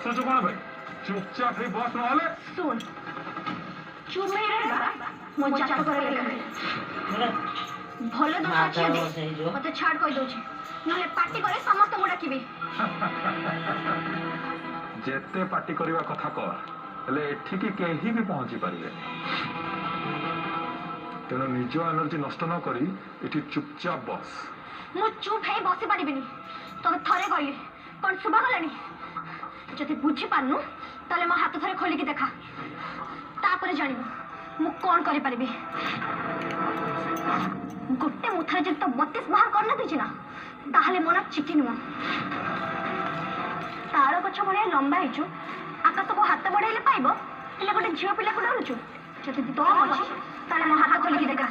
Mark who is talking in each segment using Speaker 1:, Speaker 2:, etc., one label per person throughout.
Speaker 1: हसुच कौन भाई चुपचाप ही बस ना
Speaker 2: सुन चुप नहीं रहेगा मो जात करे लेखा भले दो साक्षी दे मते छाड़ कहि दोछि नले पार्टी करे समस्त मुडा किबे
Speaker 1: जेते पार्टी करवा कथा कर हेले एठी की केही भी पहुंची परिबे तेणु निज एनर्जी नष्ट न करी एठी चुपचाप बस
Speaker 2: मु चुप है बसी पारिबिनी तमे थरे कहली कोन सुबा गलानी जति बुझी पारनु ताले मो हाथ थरे खोली की देखा तापरे जानिबो मु कोन करि परिबे गोटे मुथारे जब तो 32 बाहर करना दीची ना ताहले मोना चिकी नुआ तार गछ भलिया लंबा हिचु आकाश को हाथ बढ़ाइले पाइबो हेले गोटे झियो पिला को डरुचु जति तो अछि ताले मो हाथ खोली की देखा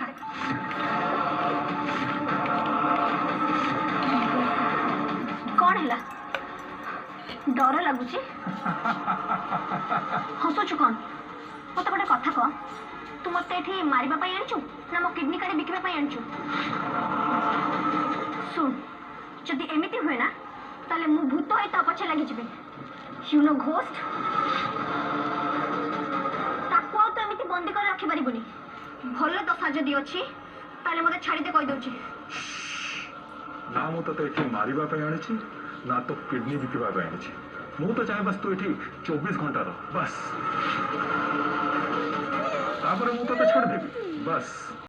Speaker 2: कौन है डर लगुची हसुचु कौन मत गोटे कथा कह तू मत ये मारिबा पाई आनिचु ना मो किडनी काढी बिकिबा पाई आनिचु सुन जदि एमिति हुए ना ताले मु भूत होई ता पछे लागि जिबे यू नो घोस्ट ताको तो एमिति बंदी कर रखि परिबुनी भलो दशा जदि अछि ताले मते छाडी दे कहि दउची
Speaker 1: ना मु तो एठी मारिबा पाई आनिछि ना तो किडनी बिकिबा पाई आनिछि मु तो चाहे बस तू एठी 24 घंटा रह बस तापर मु तो छाड़ देबी बस।